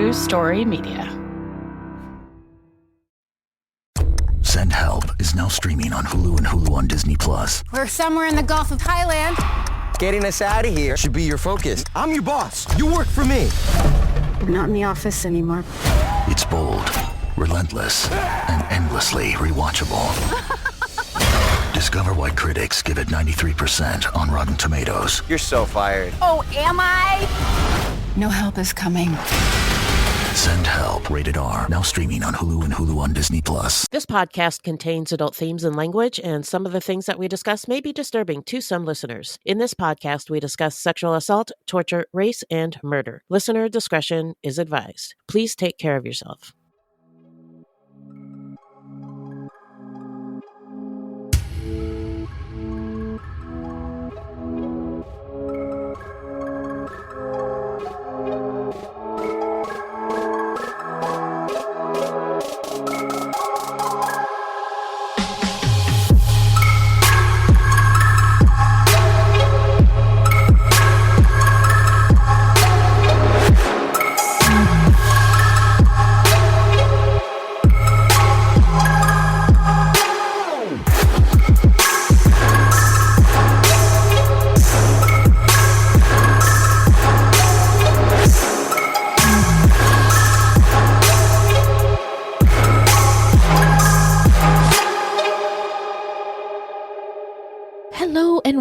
True Story Media. Send Help is now streaming on Hulu and Hulu on Disney+. We're somewhere in the Gulf of Thailand. Getting us out of here should be your focus. I'm your boss. You work for me. We're not in the office anymore. It's bold, relentless, and endlessly rewatchable. Discover why critics give it 93% on Rotten Tomatoes. You're so fired. Oh, am I? No help is coming. Send Help, rated R, now streaming on Hulu and Hulu on Disney+. This podcast contains adult themes and language, and some of the things that we discuss may be disturbing to some listeners. In this podcast, we discuss sexual assault, torture, race, and murder. Listener discretion is advised. Please take care of yourself.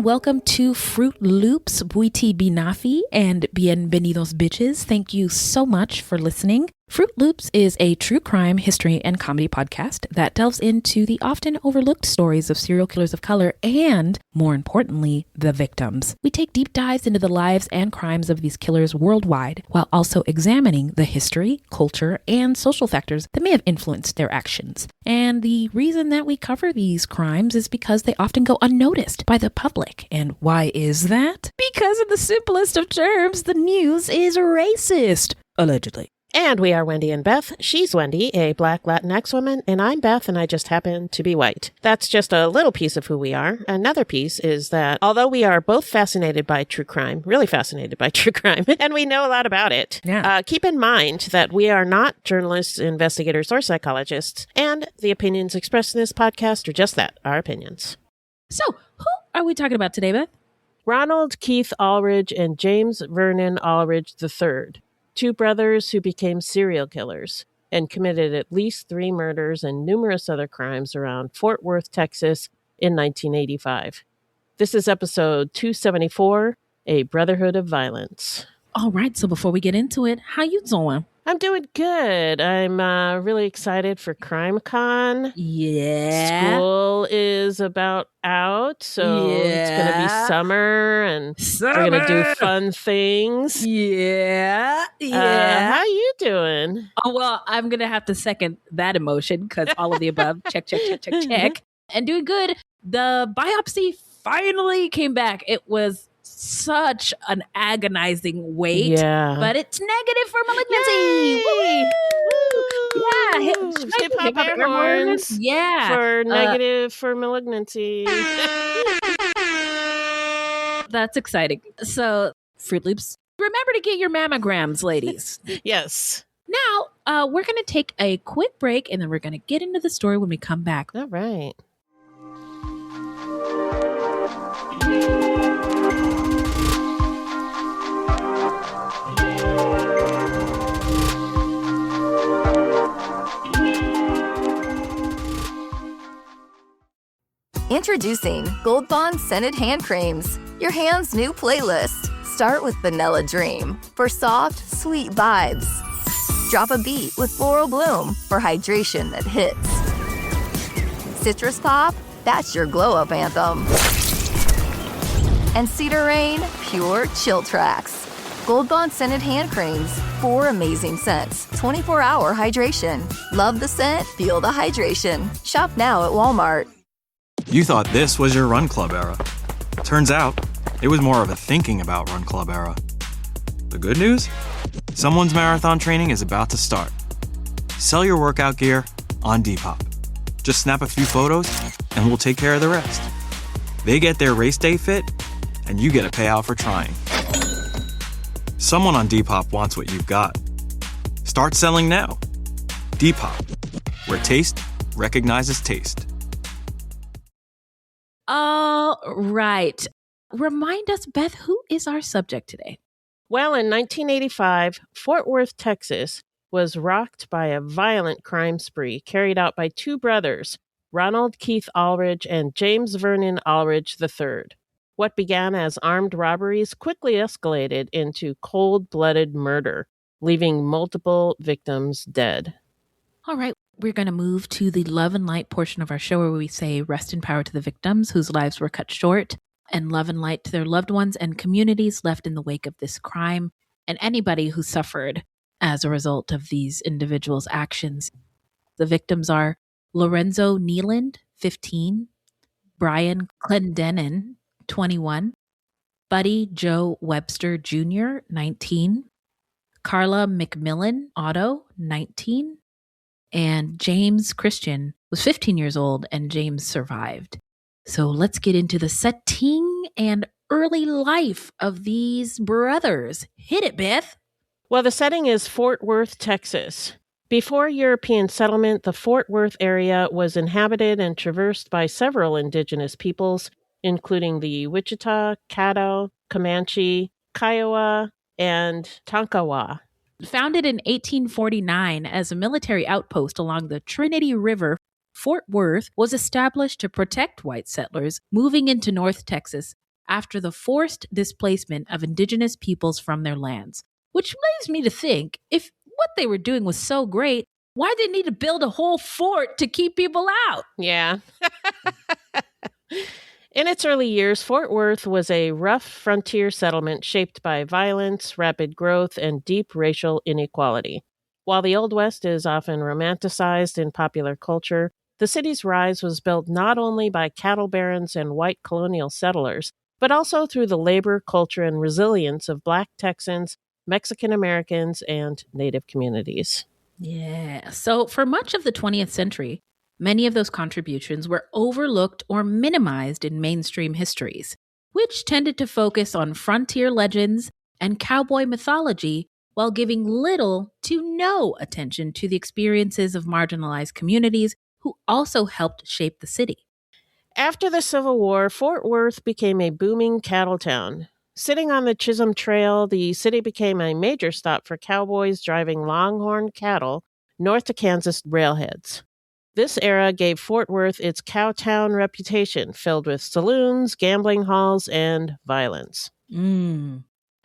Welcome to Fruitloops, Buiti Binafi, and Bienvenidos Bitches. Thank you so much for listening. Fruitloops is a true crime, history, and comedy podcast that delves into the often overlooked stories of serial killers of color and, more importantly, the victims. We take deep dives into the lives and crimes of these killers worldwide, while also examining the history, culture, and social factors that may have influenced their actions. And the reason that we cover these crimes is because they often go unnoticed by the public. And why is that? Because in the simplest of terms, the news is racist. Allegedly. And we are Wendy and Beth. She's Wendy, a Black Latinx woman, and I'm Beth, and I just happen to be white. That's just a little piece of who we are. Another piece is that although we are both fascinated by true crime, really fascinated by true crime, and we know a lot about it, keep in mind that we are not journalists, investigators, or psychologists, and the opinions expressed in this podcast are just that, our opinions. So, who are we talking about today, Beth? Ronald Keith Allridge and James Vernon Allridge III. Two brothers who became serial killers and committed at least 3 murders and numerous other crimes around Fort Worth, Texas in 1985. This is episode 274, A Brotherhood of Violence. All right, so before we get into it, how you doing? I'm doing good. I'm really excited for CrimeCon. Yeah. School is about out, so it's going to be summer, and we're going to do fun things. Yeah. How you doing? Oh, well, I'm going to have to second that emotion because all of the above. Check. And doing good. The biopsy finally came back. It was such an agonizing wait, but it's negative for malignancy. Hip hop air horns. For negative for malignancy. That's exciting. So, Fruit Loops, remember to get your mammograms, ladies. Yes. Now, we're going to take a quick break, and then we're going to get into the story when we come back. All right. Introducing Gold Bond Scented Hand Creams, your hand's new playlist. Start with Vanilla Dream for soft, sweet vibes. Drop a beat with Floral Bloom for hydration that hits. Citrus Pop, that's your glow-up anthem. And Cedar Rain, pure chill tracks. Gold Bond Scented Hand Creams, 4 amazing scents, 24-hour hydration. Love the scent, feel the hydration. Shop now at Walmart. You thought this was your Run Club era. Turns out, it was more of a thinking about Run Club era. The good news? Someone's marathon training is about to start. Sell your workout gear on Depop. Just snap a few photos, and we'll take care of the rest. They get their race day fit, and you get a payout for trying. Someone on Depop wants what you've got. Start selling now. Depop, where taste recognizes taste. All right. Remind us, Beth, who is our subject today? Well, in 1985, Fort Worth, Texas, was rocked by a violent crime spree carried out by two brothers, Ronald Keith Allridge and James Vernon Allridge III. What began as armed robberies quickly escalated into cold-blooded murder, leaving multiple victims dead. All right. We're going to move to the love and light portion of our show where we say rest in power to the victims whose lives were cut short, and love and light to their loved ones and communities left in the wake of this crime, and anybody who suffered as a result of these individuals' actions. The victims are Lorenzo Nealand, 15, Brian Clendenin, 21, Buddy Joe Webster Jr., 19, Carla McMillan Otto, 19, and James Christian was 15 years old, and James survived. So let's get into the setting and early life of these brothers. Hit it, Beth. Well, the setting is Fort Worth, Texas. Before European settlement, the Fort Worth area was inhabited and traversed by several indigenous peoples, including the Wichita, Caddo, Comanche, Kiowa, and Tonkawa. Founded in 1849 as a military outpost along the Trinity River, Fort Worth was established to protect white settlers moving into North Texas after the forced displacement of indigenous peoples from their lands. Which leads me to think, if what they were doing was so great, why did they need to build a whole fort to keep people out? Yeah. In its early years, Fort Worth was a rough frontier settlement shaped by violence, rapid growth, and deep racial inequality. While the Old West is often romanticized in popular culture, the city's rise was built not only by cattle barons and white colonial settlers, but also through the labor, culture, and resilience of Black Texans, Mexican Americans, and Native communities. Yeah. So for much of the 20th century, many of those contributions were overlooked or minimized in mainstream histories, which tended to focus on frontier legends and cowboy mythology while giving little to no attention to the experiences of marginalized communities who also helped shape the city. After the Civil War, Fort Worth became a booming cattle town. Sitting on the Chisholm Trail, the city became a major stop for cowboys driving longhorn cattle north to Kansas railheads. This era gave Fort Worth its cowtown reputation, filled with saloons, gambling halls, and violence.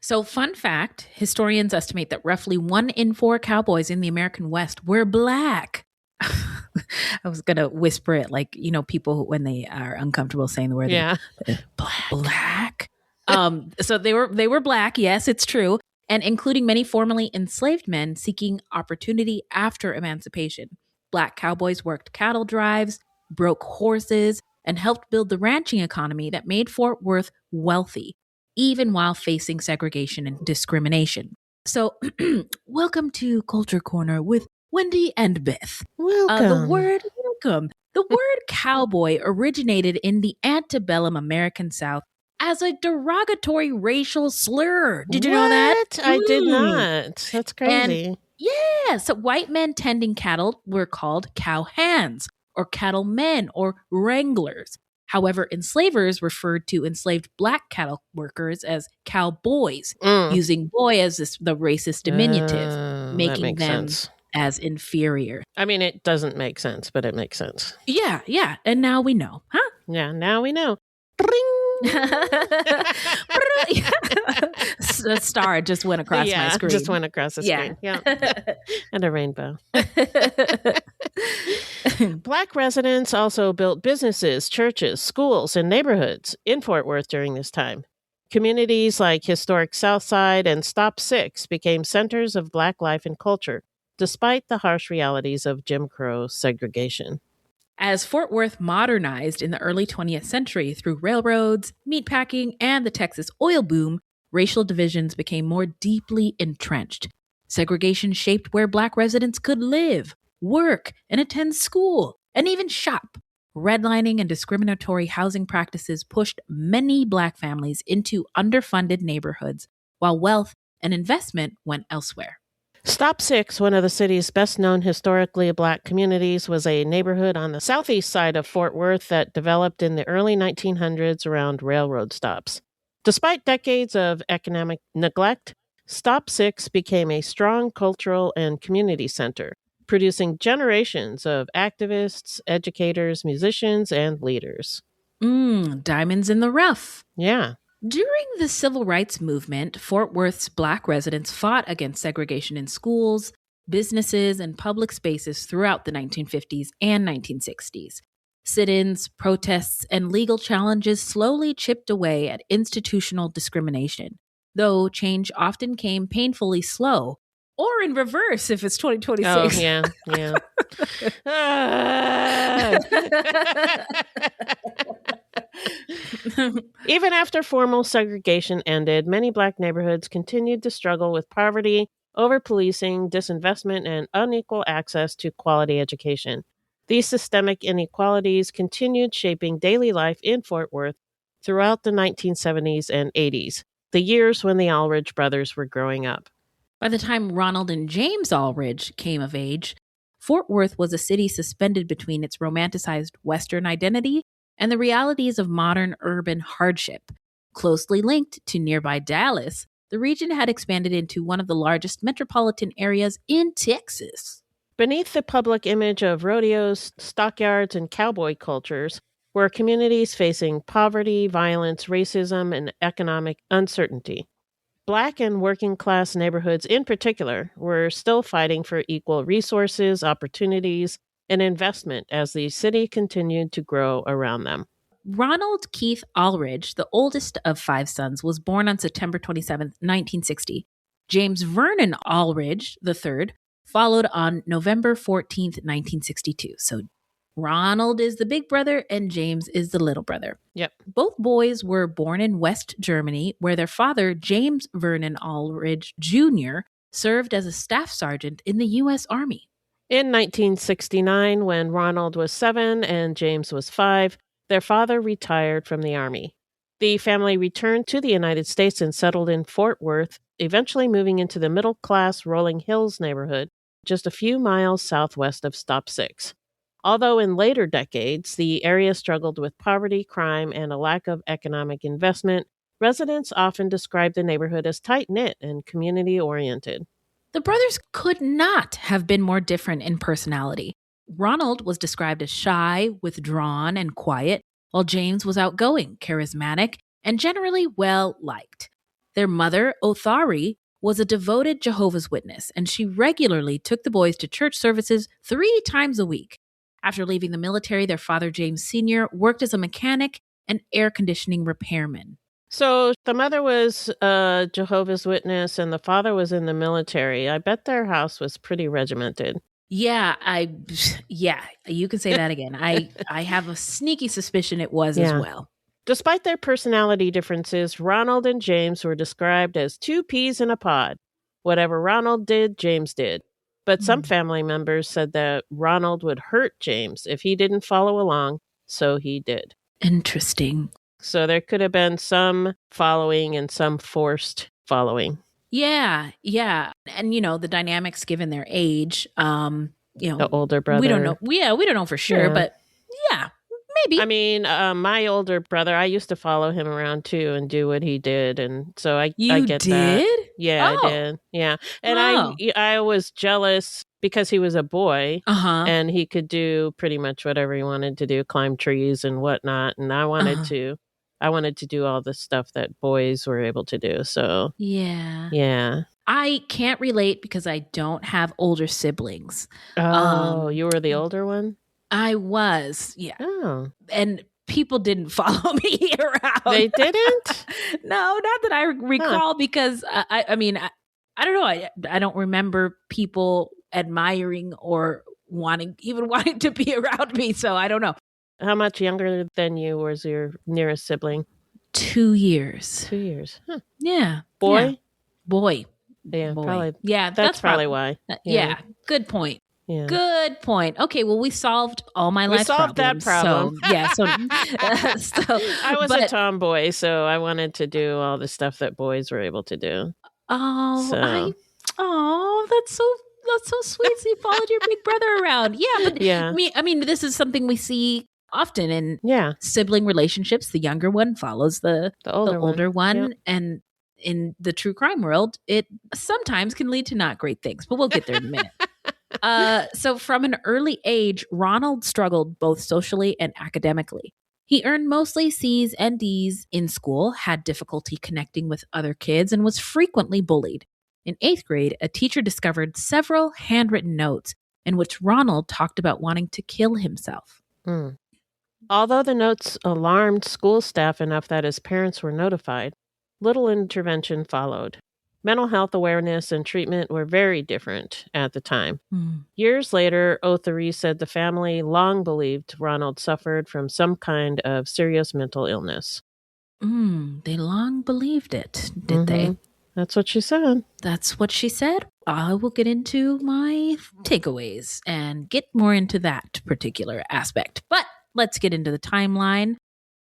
So, fun fact, historians estimate that roughly 1 in 4 cowboys in the American West were Black. I was going to whisper it like, people when they are uncomfortable saying the word. Yeah. Black. So they were Black. Yes, it's true. And including many formerly enslaved men seeking opportunity after emancipation. Black cowboys worked cattle drives, broke horses, and helped build the ranching economy that made Fort Worth wealthy, even while facing segregation and discrimination. So, welcome to Culture Corner with Wendy and Beth. Welcome. The word cowboy originated in the antebellum American South as a derogatory racial slur. Did you know that? I did not. That's crazy. Yeah, so white men tending cattle were called cowhands or cattlemen or wranglers. However, enslavers referred to enslaved Black cattle workers as cowboys, using boy as the racist diminutive, making them as inferior. I mean, it doesn't make sense, but it makes sense. Yeah. And now we know, huh? Yeah, now we know. A star just went across my screen. Just went across the screen. Yeah. And a rainbow. Black residents also built businesses, churches, schools, and neighborhoods in Fort Worth during this time. Communities like historic Southside and Stop 6 became centers of Black life and culture, despite the harsh realities of Jim Crow segregation. As Fort Worth modernized in the early 20th century through railroads, meatpacking, and the Texas oil boom, racial divisions became more deeply entrenched. Segregation shaped where Black residents could live, work, and attend school, and even shop. Redlining and discriminatory housing practices pushed many Black families into underfunded neighborhoods, while wealth and investment went elsewhere. Stop 6, one of the city's best-known historically black communities, was a neighborhood on the southeast side of Fort Worth that developed in the early 1900s around railroad stops. Despite decades of economic neglect, Stop 6 became a strong cultural and community center, producing generations of activists, educators, musicians, and leaders. Diamonds in the rough. Yeah. During the civil rights movement, Fort Worth's black residents fought against segregation in schools, businesses, and public spaces throughout the 1950s and 1960s. Sit-ins, protests, and legal challenges slowly chipped away at institutional discrimination, though change often came painfully slow, or in reverse if it's 2026. Oh, yeah, yeah. Even after formal segregation ended, many black neighborhoods continued to struggle with poverty, over-policing, disinvestment, and unequal access to quality education. These systemic inequalities continued shaping daily life in Fort Worth throughout the 1970s and 80s, the years when the Allridge brothers were growing up. By the time Ronald and James Allridge came of age, Fort Worth was a city suspended between its romanticized Western identity and the realities of modern urban hardship. Closely linked to nearby Dallas, the region had expanded into one of the largest metropolitan areas in Texas. Beneath the public image of rodeos, stockyards, and cowboy cultures were communities facing poverty, violence, racism, and economic uncertainty. Black and working-class neighborhoods in particular were still fighting for equal resources, opportunities, and investment as the city continued to grow around them. Ronald Keith Allridge, the oldest of 5 sons, was born on September 27, 1960. James Vernon Allridge III followed on November 14, 1962. So Ronald is the big brother and James is the little brother. Yep. Both boys were born in West Germany, where their father, James Vernon Allridge Jr., served as a staff sergeant in the U.S. Army. In 1969, when Ronald was 7 and James was 5, their father retired from the Army. The family returned to the United States and settled in Fort Worth, eventually moving into the middle-class Rolling Hills neighborhood, just a few miles southwest of Stop 6. Although in later decades, the area struggled with poverty, crime, and a lack of economic investment, residents often described the neighborhood as tight-knit and community-oriented. The brothers could not have been more different in personality. Ronald was described as shy, withdrawn, and quiet, while James was outgoing, charismatic, and generally well-liked. Their mother, Othari, was a devoted Jehovah's Witness, and she regularly took the boys to church services 3 times a week. After leaving the military, their father, James Sr., worked as a mechanic and air conditioning repairman. So the mother was a Jehovah's Witness and the father was in the military. I bet their house was pretty regimented. Yeah, you can say that again. I have a sneaky suspicion it was as well. Despite their personality differences, Ronald and James were described as 2 peas in a pod. Whatever Ronald did, James did. But some family members said that Ronald would hurt James if he didn't follow along, so he did. Interesting. So there could have been some following and some forced following. Yeah. And, the dynamics given their age, the older brother. We don't know. Yeah, we don't know for sure, but yeah, maybe. I mean, my older brother, I used to follow him around too and do what he did. And so I get that. Yeah, I did. Yeah. And I was jealous because he was a boy and he could do pretty much whatever he wanted to do, climb trees and whatnot. And I wanted to do all the stuff that boys were able to do. So yeah. I can't relate because I don't have older siblings. Oh, you were the older one? I was, yeah. Oh. And people didn't follow me around. They didn't? No, not that I recall because, I mean, I don't know. I don't remember people admiring or wanting to be around me. So I don't know. How much younger than you was your nearest sibling? 2 years. 2 years. Huh. Yeah. Boy? Yeah. Boy. Yeah, Boy. probably. Yeah, that's probably why. Yeah. Good point. Yeah. Good point. Okay, well, we solved all my life solved problems. that problem. So I was a tomboy, so I wanted to do all the stuff that boys were able to do. Oh, so. Oh, that's so sweet. So you followed your big brother around. Yeah, but Yeah. I mean, this is something we see often in Yeah. sibling relationships. The younger one follows the older one. Yep. And in the true crime world, it sometimes can lead to not great things, but we'll get there in a minute. So from an early age, Ronald struggled both socially and academically. He earned mostly C's and D's in school, had difficulty connecting with other kids, and was frequently bullied. In 8th grade, a teacher discovered several handwritten notes in which Ronald talked about wanting to kill himself. Mm. Although the notes alarmed school staff enough that his parents were notified, little intervention followed. Mental health awareness and treatment were very different at the time. Years later, authorities said the family long believed Ronald suffered from some kind of serious mental illness. They long believed it, did they? That's what she said. That's what she said. I will get into my takeaways and get more into that particular aspect. But let's get into the timeline.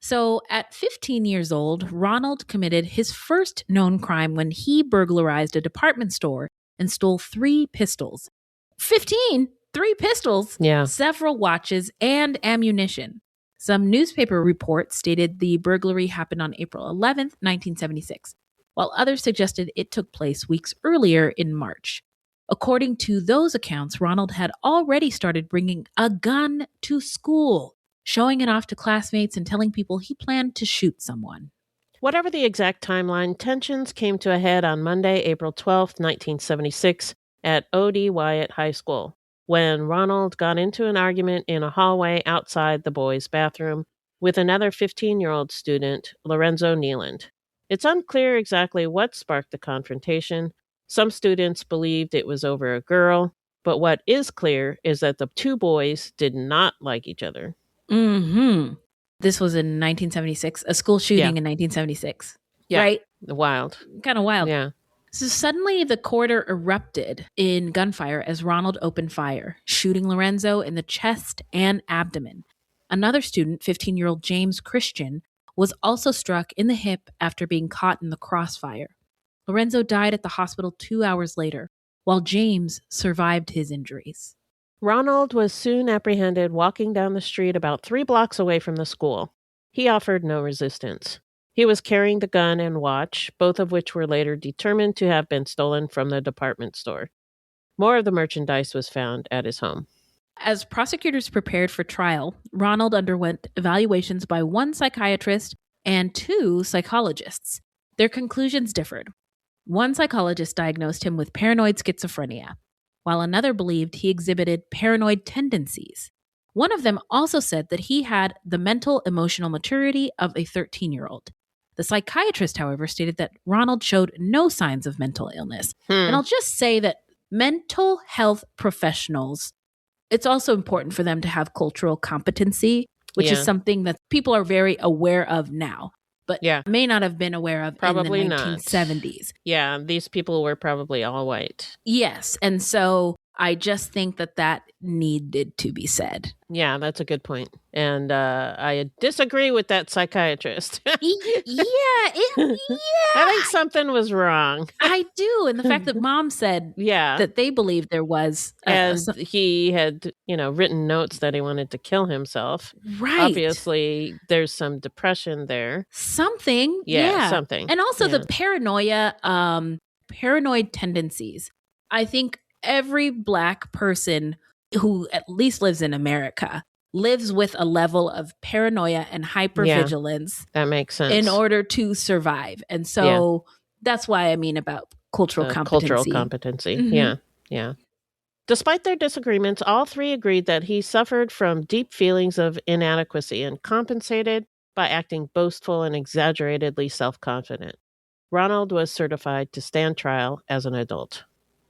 So at 15 years old, Ronald committed his first known crime when he burglarized a department store and stole 3 pistols. 15? 3 pistols? Yeah. Several watches and ammunition. Some newspaper reports stated the burglary happened on April 11th, 1976, while others suggested it took place weeks earlier in March. According to those accounts, Ronald had already started bringing a gun to school, showing it off to classmates and telling people he planned to shoot someone. Whatever the exact timeline, tensions came to a head on Monday, April 12th, 1976, at O.D. Wyatt High School, when Ronald got into an argument in a hallway outside the boys' bathroom with another 15-year-old student, Lorenzo Nealand. It's unclear exactly what sparked the confrontation. Some students believed it was over a girl, but what is clear is that the 2 boys did not like each other. This was in 1976, a school shooting in 1976. Yeah. Right? Wild. Kind of wild. Yeah. So suddenly the corridor erupted in gunfire as Ronald opened fire, shooting Lorenzo in the chest and abdomen. Another student, 15-year-old James Christian, was also struck in the hip after being caught in the crossfire. Lorenzo died at the hospital 2 hours later, while James survived his injuries. Ronald was soon apprehended walking down the street about 3 blocks away from the school. He offered no resistance. He was carrying the gun and watch, both of which were later determined to have been stolen from the department store. More of the merchandise was found at his home. As prosecutors prepared for trial, Ronald underwent evaluations by 1 psychiatrist and 2 psychologists. Their conclusions differed. 1 psychologist diagnosed him with paranoid schizophrenia, while another believed he exhibited paranoid tendencies. One of them also said that he had the mental emotional maturity of a 13-year-old. The psychiatrist, however, stated that Ronald showed no signs of mental illness. And I'll just say that mental health professionals, it's also important for them to have cultural competency, which is something that people are very aware of now, but may not have been aware of Probably in the not. 1970s. Yeah, these people were probably all white. Yes. And so I just think that needed to be said. Yeah, that's a good point. And I disagree with that psychiatrist. Yeah. I think something was wrong. I do. And the fact that Mom said that they believed there was. And he had, written notes that he wanted to kill himself. Right. Obviously, there's some depression there. Something. Yeah, something. And also the paranoia, paranoid tendencies. I think every Black person who at least lives in America lives with a level of paranoia and hypervigilance. That makes sense. In order to survive. And so that's why I mean about cultural competency. Cultural competency. Yeah. Despite their disagreements, all 3 agreed that he suffered from deep feelings of inadequacy and compensated by acting boastful and exaggeratedly self-confident. Ronald was certified to stand trial as an adult.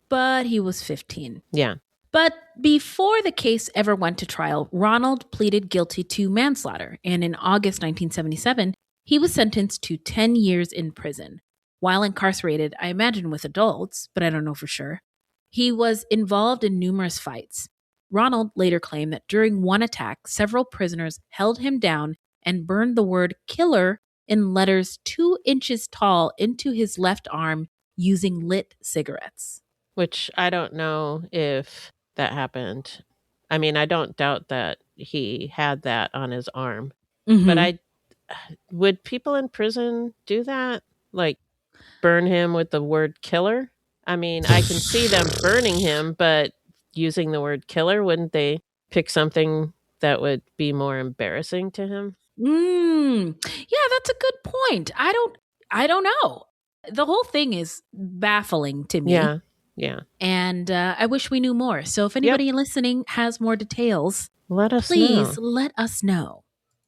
But he was 15. Yeah. But before the case ever went to trial, Ronald pleaded guilty to manslaughter, and in August 1977, he was sentenced to 10 years in prison. While incarcerated, I imagine with adults, but I don't know for sure, he was involved in numerous fights. Ronald later claimed that during one attack, several prisoners held him down and burned the word killer in letters 2 inches tall into his left arm using lit cigarettes. which I don't know if that happened. I mean, I don't doubt that he had that on his arm. But would people in prison do that? Like burn him with the word killer? I mean, I can see them burning him, but using the word killer, wouldn't they pick something that would be more embarrassing to him? Yeah, that's a good point. I don't know. The whole thing is baffling to me. Yeah. And I wish we knew more. So if anybody listening has more details, Please let us know.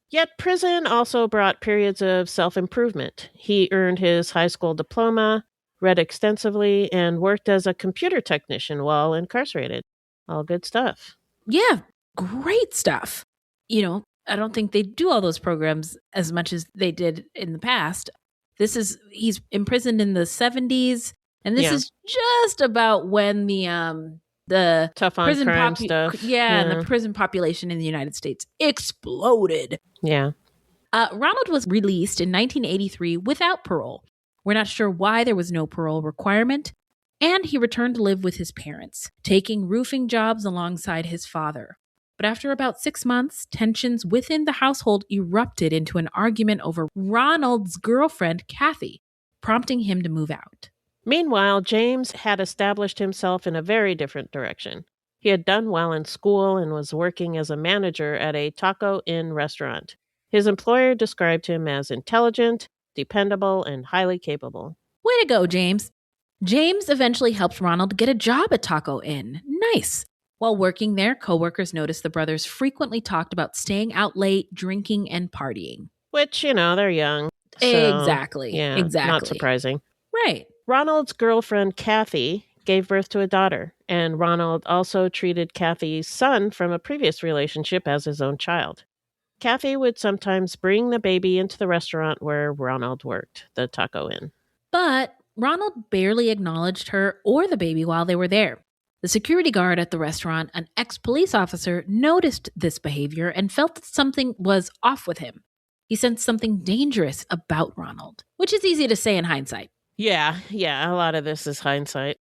Yet prison also brought periods of self-improvement. He earned his high school diploma, read extensively, and worked as a computer technician while incarcerated. All good stuff. Yeah, great stuff. I don't think they do all those programs as much as they did in the past. He's imprisoned in the 70s, and this is just about when the tough on prison crime stuff. and the prison population in the United States exploded. Yeah. Ronald was released in 1983 without parole. We're not sure why there was no parole requirement, and he returned to live with his parents, taking roofing jobs alongside his father. But after about 6 months, tensions within the household erupted into an argument over Ronald's girlfriend, Kathy, prompting him to move out. Meanwhile, James had established himself in a very different direction. He had done well in school and was working as a manager at a Taco Inn restaurant. His employer described him as intelligent, dependable, and highly capable. Way to go, James. James eventually helped Ronald get a job at Taco Inn. Nice. While working there, coworkers noticed the brothers frequently talked about staying out late, drinking, and partying. Which, they're young. So, Exactly. Not surprising. Right. Ronald's girlfriend, Kathy, gave birth to a daughter, and Ronald also treated Kathy's son from a previous relationship as his own child. Kathy would sometimes bring the baby into the restaurant where Ronald worked, the Taco Inn. But Ronald barely acknowledged her or the baby while they were there. The security guard at the restaurant, an ex-police officer, noticed this behavior and felt that something was off with him. He sensed something dangerous about Ronald, which is easy to say in hindsight. Yeah, a lot of this is hindsight.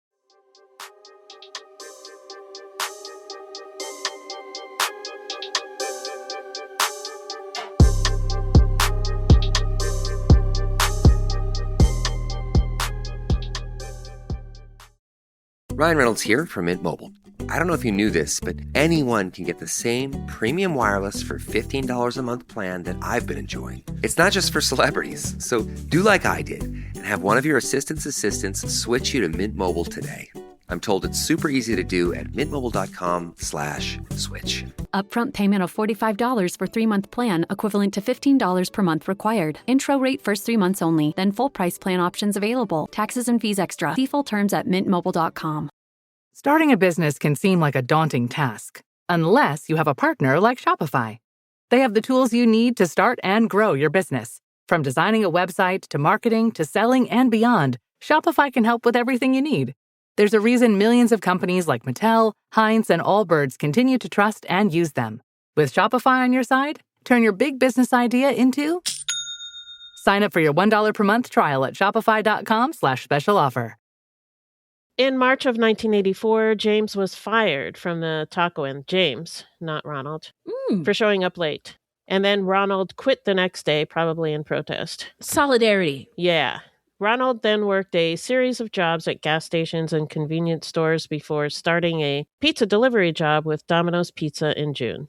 Ryan Reynolds here from Mint Mobile. I don't know if you knew this, but anyone can get the same premium wireless for $15 a month plan that I've been enjoying. It's not just for celebrities. So do like I did and have one of your assistants switch you to Mint Mobile today. I'm told it's super easy to do at mintmobile.com/switch. Upfront payment of $45 for 3-month plan, equivalent to $15 per month required. Intro rate first 3 months only, then full price plan options available. Taxes and fees extra. See full terms at mintmobile.com. Starting a business can seem like a daunting task, unless you have a partner like Shopify. They have the tools you need to start and grow your business. From designing a website to marketing to selling and beyond, Shopify can help with everything you need. There's a reason millions of companies like Mattel, Heinz, and Allbirds continue to trust and use them. With Shopify on your side, turn your big business idea into... Sign up for your $1 per month trial at shopify.com/special offer. In March of 1984, James was fired from the Taco Inn. James, not Ronald, for showing up late. And then Ronald quit the next day, probably in protest. Solidarity. Yeah. Ronald then worked a series of jobs at gas stations and convenience stores before starting a pizza delivery job with Domino's Pizza in June.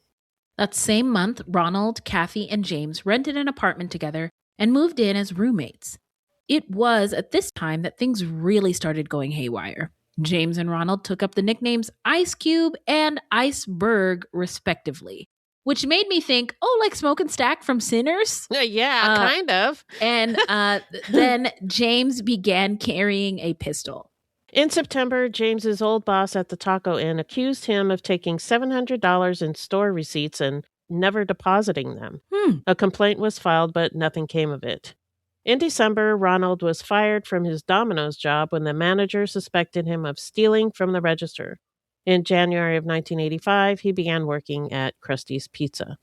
That same month, Ronald, Kathy, and James rented an apartment together and moved in as roommates. It was at this time that things really started going haywire. James and Ronald took up the nicknames Ice Cube and Iceberg, respectively, which made me think, like Smoke and Stack from Sinners? Yeah, kind of. And then James began carrying a pistol. In September, James's old boss at the Taco Inn accused him of taking $700 in store receipts and never depositing them. A complaint was filed, but nothing came of it. In December, Ronald was fired from his Domino's job when the manager suspected him of stealing from the register. In January of 1985, he began working at Krusty's Pizza.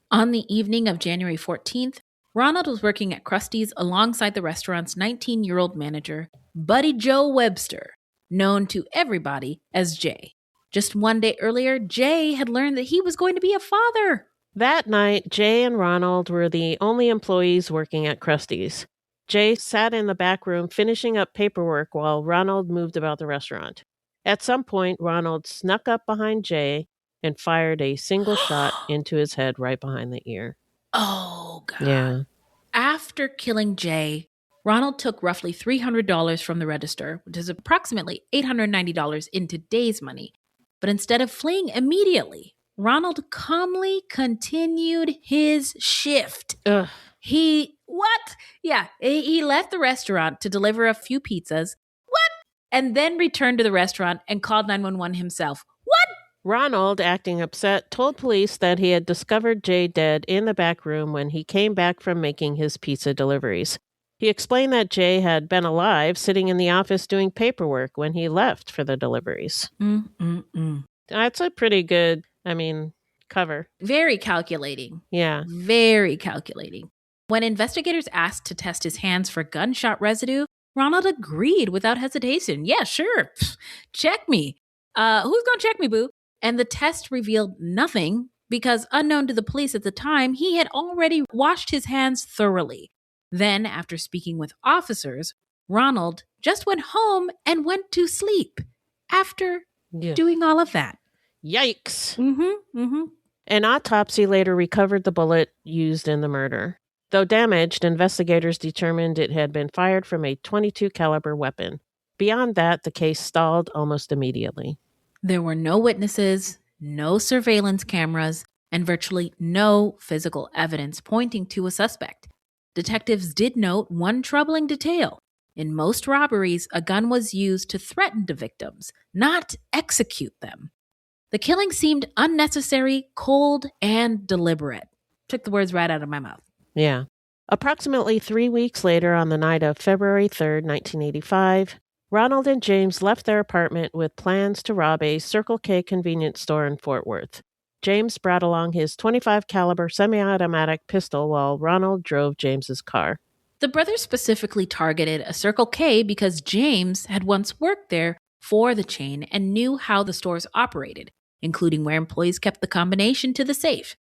On the evening of January 14th, Ronald was working at Krusty's alongside the restaurant's 19-year-old manager, Buddy Joe Webster. known to everybody as Jay. Just one day earlier, Jay had learned that he was going to be a father. That night, Jay and Ronald were the only employees working at Krusty's. Jay sat in the back room finishing up paperwork while Ronald moved about the restaurant. At some point, Ronald snuck up behind Jay and fired a single shot into his head right behind the ear. Oh, God. Yeah. After killing Jay, Ronald took roughly $300 from the register, which is approximately $890 in today's money. But instead of fleeing immediately, Ronald calmly continued his shift. Ugh. He left the restaurant to deliver a few pizzas. What? And then returned to the restaurant and called 911 himself. What? Ronald, acting upset, told police that he had discovered Jay dead in the back room when he came back from making his pizza deliveries. He explained that Jay had been alive, sitting in the office doing paperwork when he left for the deliveries. That's a pretty good, cover. Very calculating. Yeah. Very calculating. When investigators asked to test his hands for gunshot residue, Ronald agreed without hesitation. Yeah, sure. Check me. Who's going to check me, boo? And the test revealed nothing because, unknown to the police at the time, he had already washed his hands thoroughly. Then, after speaking with officers, Ronald just went home and went to sleep after doing all of that. Yikes. Mm-hmm. An autopsy later recovered the bullet used in the murder. Though damaged, investigators determined it had been fired from a .22 caliber weapon. Beyond that, the case stalled almost immediately. There were no witnesses, no surveillance cameras, and virtually no physical evidence pointing to a suspect. Detectives did note one troubling detail. In most robberies, a gun was used to threaten the victims, not execute them. The killing seemed unnecessary, cold, and deliberate. Took the words right out of my mouth. Yeah. Approximately 3 weeks later, on the night of February 3rd, 1985, Ronald and James left their apartment with plans to rob a Circle K convenience store in Fort Worth. James brought along his .25 caliber semi-automatic pistol while Ronald drove James's car. The brothers specifically targeted a Circle K because James had once worked there for the chain and knew how the stores operated, including where employees kept the combination to the safe.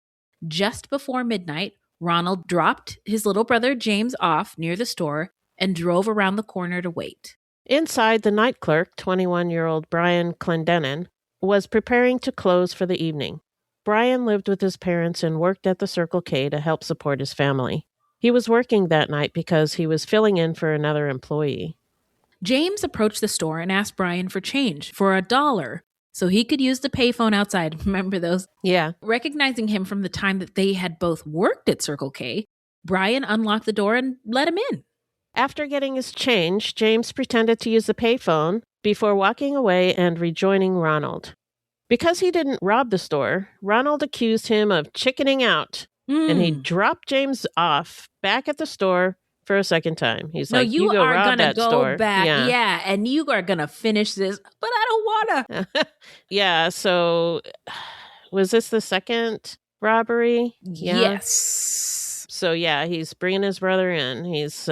Just before midnight, Ronald dropped his little brother James off near the store and drove around the corner to wait. Inside, the night clerk, 21-year-old Brian Clendenin, was preparing to close for the evening. Brian lived with his parents and worked at the Circle K to help support his family. He was working that night because he was filling in for another employee. James approached the store and asked Brian for change for $1 so he could use the payphone outside. Remember those? Yeah. Recognizing him from the time that they had both worked at Circle K, Brian unlocked the door and let him in. After getting his change, James pretended to use the payphone before walking away and rejoining Ronald. Because he didn't rob the store, Ronald accused him of chickening out, and he dropped James off back at the store for a second time. He's like, you go rob that store. Go back, yeah, and you are going to finish this, but I don't want to. Yeah, so was this the second robbery? Yeah. Yes. So yeah, he's bringing his brother in. He's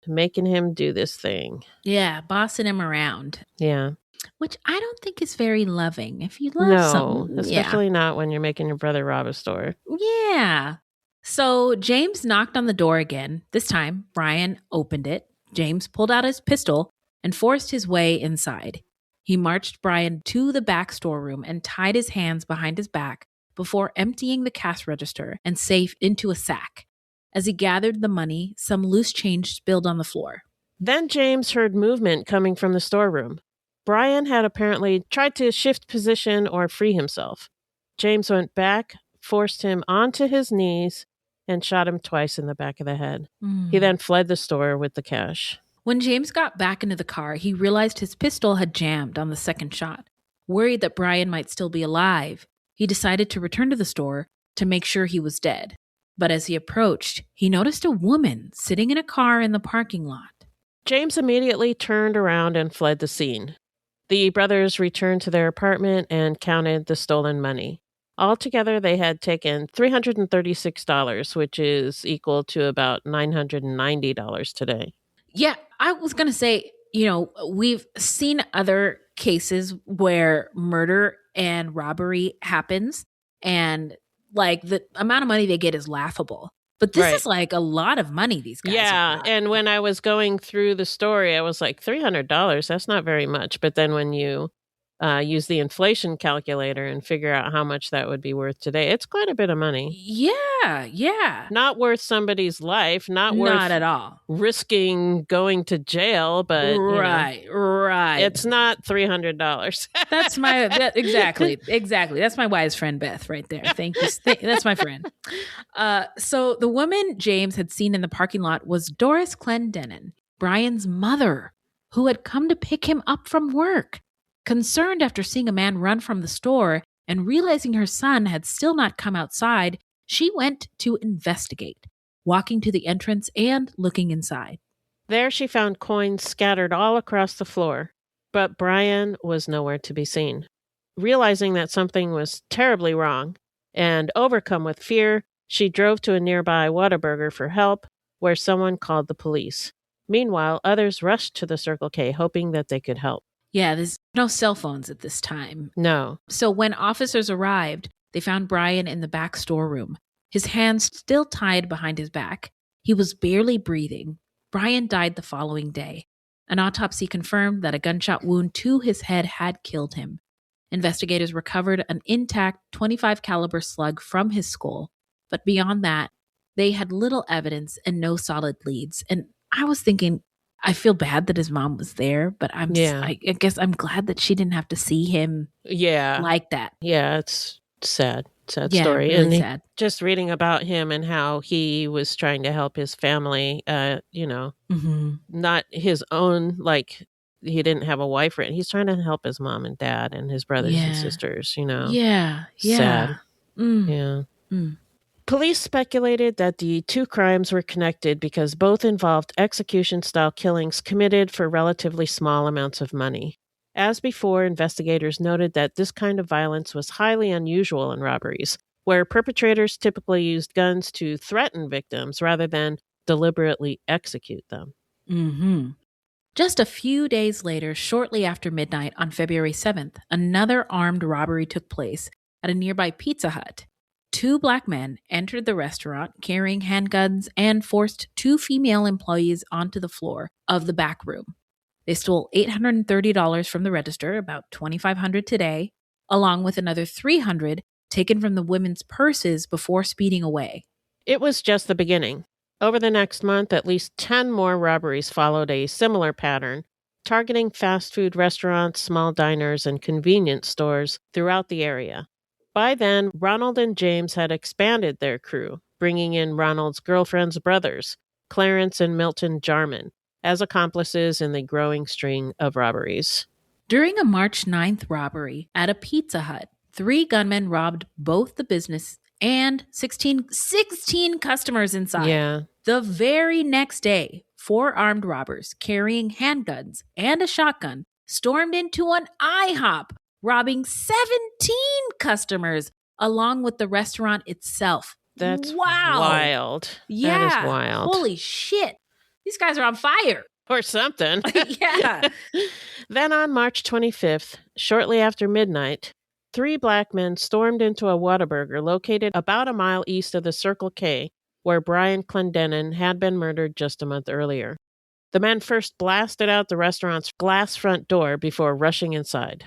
making him do this thing. Yeah, bossing him around. Yeah. Which I don't think is very loving. If you love something. Especially not when you're making your brother rob a store. Yeah. So James knocked on the door again. This time, Brian opened it. James pulled out his pistol and forced his way inside. He marched Brian to the back storeroom and tied his hands behind his back before emptying the cash register and safe into a sack. As he gathered the money, some loose change spilled on the floor. Then James heard movement coming from the storeroom. Brian had apparently tried to shift position or free himself. James went back, forced him onto his knees, and shot him twice in the back of the head. He then fled the store with the cash. When James got back into the car, he realized his pistol had jammed on the second shot. Worried that Brian might still be alive, he decided to return to the store to make sure he was dead. But as he approached, he noticed a woman sitting in a car in the parking lot. James immediately turned around and fled the scene. The brothers returned to their apartment and counted the stolen money. Altogether, they had taken $336, which is equal to about $990 today. Yeah, I was going to say, we've seen other cases where murder and robbery happens and like the amount of money they get is laughable. But this is like a lot of money these guys Yeah, and when I was going through the story, I was like, $300, that's not very much. But then when you use the inflation calculator and figure out how much that would be worth today, it's quite a bit of money. Yeah. Not worth somebody's life, not at all. Risking going to jail, but right. It's not $300. That's exactly. That's my wise friend Beth right there. Thank you. That's my friend. So the woman James had seen in the parking lot was Doris Clendenin, Brian's mother, who had come to pick him up from work. Concerned after seeing a man run from the store and realizing her son had still not come outside, she went to investigate, walking to the entrance and looking inside. There she found coins scattered all across the floor, but Brian was nowhere to be seen. Realizing that something was terribly wrong and overcome with fear, she drove to a nearby Whataburger for help, where someone called the police. Meanwhile, others rushed to the Circle K, hoping that they could help. Yeah, there's no cell phones at this time. No. So when officers arrived, they found Brian in the back storeroom, his hands still tied behind his back. He was barely breathing. Brian died the following day. An autopsy confirmed that a gunshot wound to his head had killed him. Investigators recovered an intact .25 caliber slug from his skull, but beyond that, they had little evidence and no solid leads. And I was thinking, I feel bad that his mom was there, but I guess I'm glad that she didn't have to see him like that. Yeah, it's sad. Sad Yeah, story. really And sad. Just reading about him and how he was trying to help his family, not his own, like he didn't have a wife. He's trying to help his mom and dad and his brothers and sisters, Yeah. Sad. Yeah. Police speculated that the two crimes were connected because both involved execution-style killings committed for relatively small amounts of money. As before, investigators noted that this kind of violence was highly unusual in robberies, where perpetrators typically used guns to threaten victims rather than deliberately execute them. Mm-hmm. Just a few days later, shortly after midnight on February 7th, another armed robbery took place at a nearby Pizza Hut. Two black men entered the restaurant carrying handguns and forced two female employees onto the floor of the back room. They stole $830 from the register, about $2,500 today, along with another $300 taken from the women's purses before speeding away. It was just the beginning. Over the next month, at least 10 more robberies followed a similar pattern, targeting fast food restaurants, small diners, and convenience stores throughout the area. By then, Ronald and James had expanded their crew, bringing in Ronald's girlfriend's brothers, Clarence and Milton Jarman, as accomplices in the growing string of robberies. During a March 9th robbery at a Pizza Hut, 3 gunmen robbed both the business and 16 customers inside. Yeah. The very next day, 4 armed robbers carrying handguns and a shotgun stormed into an IHOP, robbing 17 customers along with the restaurant itself. That's wild. Yeah. That is wild. Holy shit. These guys are on fire. Or something. Yeah. Then on March 25th, shortly after midnight, 3 black men stormed into a Whataburger located about a mile east of the Circle K, where Brian Clendenin had been murdered just a month earlier. The men first blasted out the restaurant's glass front door before rushing inside.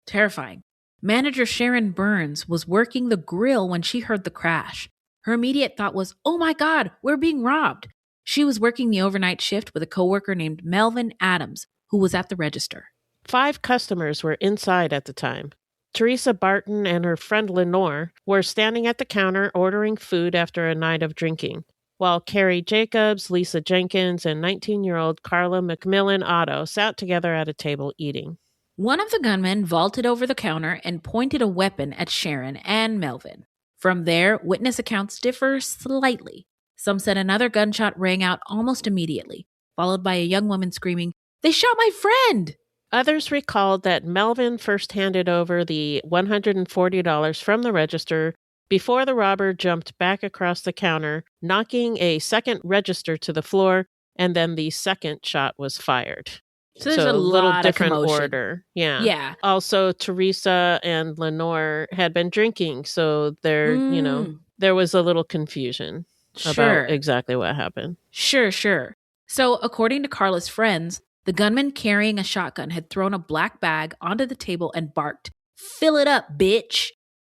Terrifying. Manager Sharon Burns was working the grill when she heard the crash. Her immediate thought was, oh my God, we're being robbed. She was working the overnight shift with a coworker named Melvin Adams, who was at the register. 5 customers were inside at the time. Teresa Barton and her friend Lenore were standing at the counter ordering food after a night of drinking, while Carrie Jacobs, Lisa Jenkins, and 19-year-old Carla McMillan Otto sat together at a table eating. One of the gunmen vaulted over the counter and pointed a weapon at Sharon and Melvin. From there, witness accounts differ slightly. Some said another gunshot rang out almost immediately, followed by a young woman screaming, "They shot my friend!" Others recalled that Melvin first handed over the $140 from the register before the robber jumped back across the counter, knocking a second register to the floor and then the second shot was fired. So there's a little lot different of commotion. order. Yeah. Yeah. Also, Teresa and Lenore had been drinking, so there was a little confusion about exactly what happened. Sure. So according to Carla's friends, the gunman carrying a shotgun had thrown a black bag onto the table and barked, "Fill it up, bitch."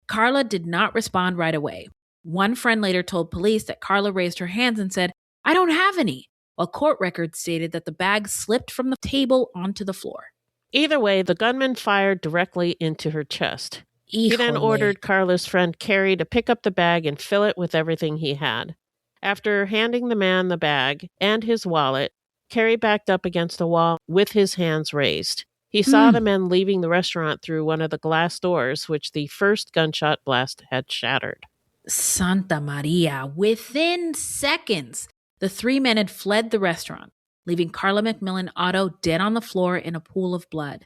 Carla did not respond right away. One friend later told police that Carla raised her hands and said, "I don't have any," while court records stated that the bag slipped from the table onto the floor. Either way, the gunman fired directly into her chest. He then ordered Carla's friend Carrie to pick up the bag and fill it with everything he had. After handing the man the bag and his wallet, Carrie backed up against a wall with his hands raised. He saw the men leaving the restaurant through one of the glass doors, which the first gunshot blast had shattered. Santa Maria. Within seconds, the three men had fled the restaurant, leaving Carla McMillan Otto dead on the floor in a pool of blood.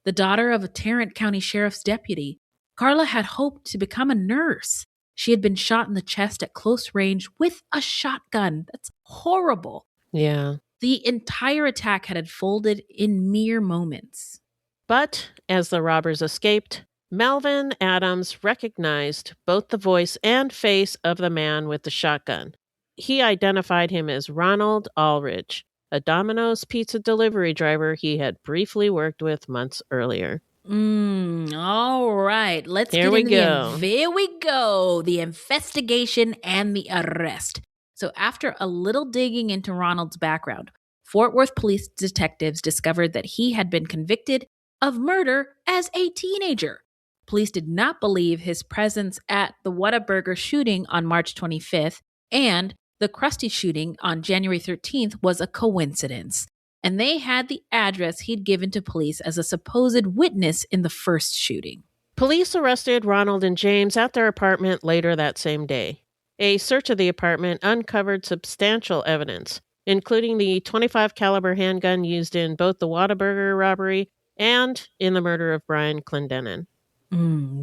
The daughter of a Tarrant County Sheriff's deputy, Carla had hoped to become a nurse. She had been shot in the chest at close range with a shotgun. That's horrible. Yeah. The entire attack had unfolded in mere moments. But as the robbers escaped, Melvin Adams recognized both the voice and face of the man with the shotgun. He identified him as Ronald Allridge, a Domino's pizza delivery driver he had briefly worked with months earlier. All right. Let's Here get we into go. Here we go. The investigation and the arrest. So after a little digging into Ronald's background, Fort Worth police detectives discovered that he had been convicted of murder as a teenager. Police did not believe his presence at the Whataburger shooting on March 25th and the Krusty shooting on January 13th was a coincidence. And they had the address he'd given to police as a supposed witness in the first shooting. Police arrested Ronald and James at their apartment later that same day. A search of the apartment uncovered substantial evidence, including the .25 caliber handgun used in both the Whataburger robbery and in the murder of Brian Clendenin.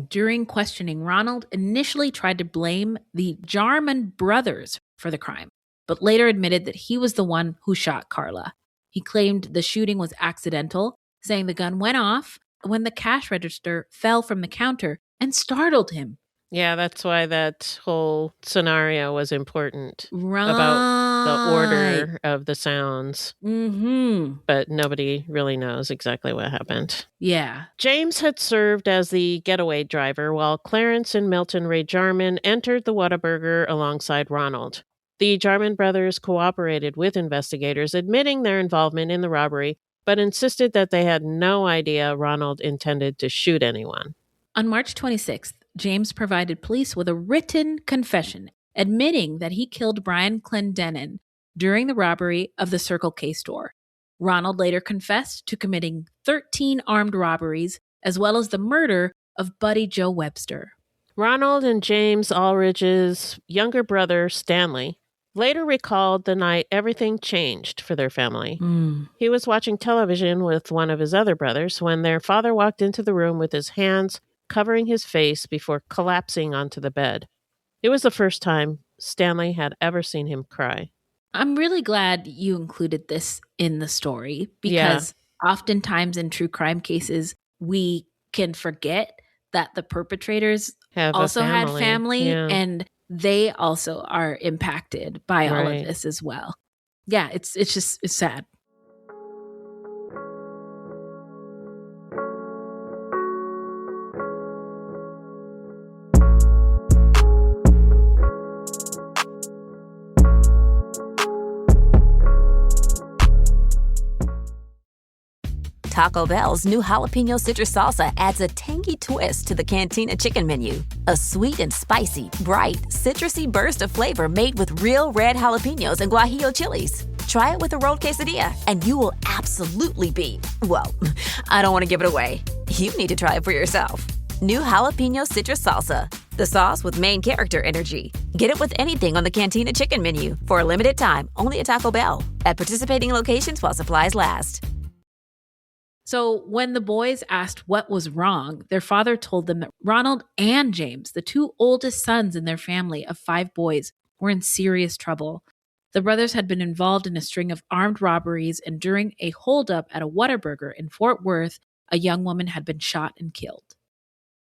During questioning, Ronald initially tried to blame the Jarman brothers for the crime, but later admitted that he was the one who shot Carla. He claimed the shooting was accidental, saying the gun went off when the cash register fell from the counter and startled him. Yeah, that's why that whole scenario was important. Right. About the order of the sounds. Mm-hmm. But nobody really knows exactly what happened. Yeah. James had served as the getaway driver while Clarence and Milton Ray Jarman entered the Whataburger alongside Ronald. The Jarman brothers cooperated with investigators, admitting their involvement in the robbery, but insisted that they had no idea Ronald intended to shoot anyone. On March 26th, James provided police with a written confession admitting that he killed Brian Clendenin during the robbery of the Circle K store. Ronald later confessed to committing 13 armed robberies, as well as the murder of Buddy Joe Webster. Ronald and James Allridge's younger brother, Stanley, later recalled the night everything changed for their family. He was watching television with one of his other brothers when their father walked into the room with his hands covering his face before collapsing onto the bed. It was the first time Stanley had ever seen him cry. I'm really glad you included this in the story because oftentimes in true crime cases, we can forget that the perperpetrators also had family and they also are impacted by all of this as well. Yeah, it's sad. Taco Bell's new jalapeno citrus salsa adds a tangy twist to the Cantina chicken menu. A sweet and spicy, bright, citrusy burst of flavor made with real red jalapenos and guajillo chilies. Try it with a rolled quesadilla, and you will absolutely be, well, I don't want to give it away. You need to try it for yourself. New jalapeno citrus salsa, the sauce with main character energy. Get it with anything on the Cantina chicken menu for a limited time, only at Taco Bell. At participating locations while supplies last. So when the boys asked what was wrong, their father told them that Ronald and James, the two oldest sons in their family of 5 boys, were in serious trouble. The brothers had been involved in a string of armed robberies, and during a holdup at a Whataburger in Fort Worth, a young woman had been shot and killed.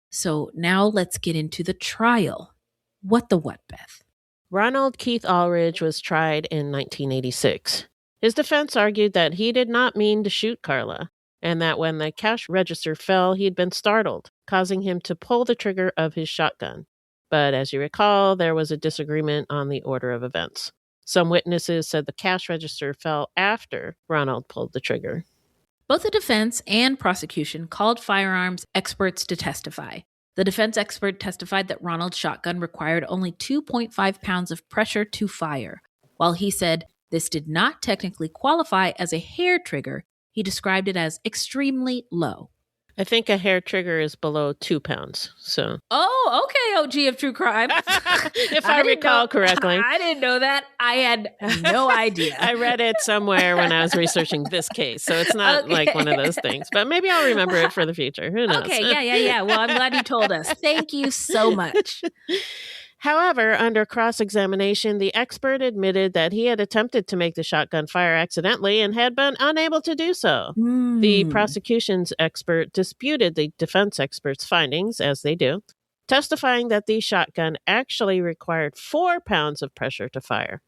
So now let's get into the trial. What, Beth? Ronald Keith Allridge was tried in 1986. His defense argued that he did not mean to shoot Carla, and that when the cash register fell, he had been startled, causing him to pull the trigger of his shotgun. But as you recall, there was a disagreement on the order of events. Some witnesses said the cash register fell after Ronald pulled the trigger. Both the defense and prosecution called firearms experts to testify. The defense expert testified that Ronald's shotgun required only 2.5 pounds of pressure to fire. While he said this did not technically qualify as a hair trigger, he described it as extremely low. I think a hair trigger is below 2 pounds. So. Oh, okay, OG of True Crime. If I recall correctly. I didn't know that. I had no idea. I read it somewhere when I was researching this case. So it's not like one of those things. But maybe I'll remember it for the future. Who knows? Okay, yeah. Well, I'm glad you told us. Thank you so much. However, under cross-examination, the expert admitted that he had attempted to make the shotgun fire accidentally and had been unable to do so. The prosecution's expert disputed the defense expert's findings, as they do, testifying that the shotgun actually required 4 pounds of pressure to fire.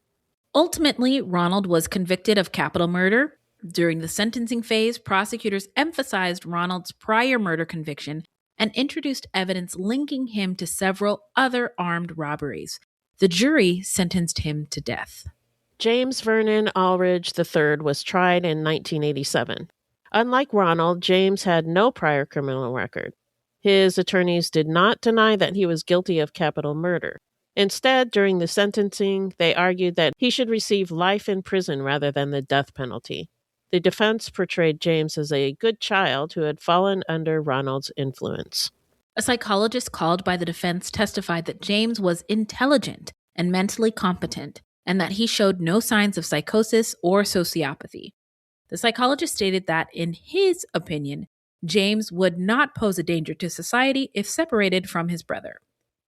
Ultimately, Ronald was convicted of capital murder. During the sentencing phase, prosecutors emphasized Ronald's prior murder conviction and introduced evidence linking him to several other armed robberies. The jury sentenced him to death. James Vernon Allridge III was tried in 1987. Unlike Ronald, James had no prior criminal record. His attorneys did not deny that he was guilty of capital murder. Instead, during the sentencing, they argued that he should receive life in prison rather than the death penalty. The defense portrayed James as a good child who had fallen under Ronald's influence. A psychologist called by the defense testified that James was intelligent and mentally competent, and that he showed no signs of psychosis or sociopathy. The psychologist stated that, in his opinion, James would not pose a danger to society if separated from his brother.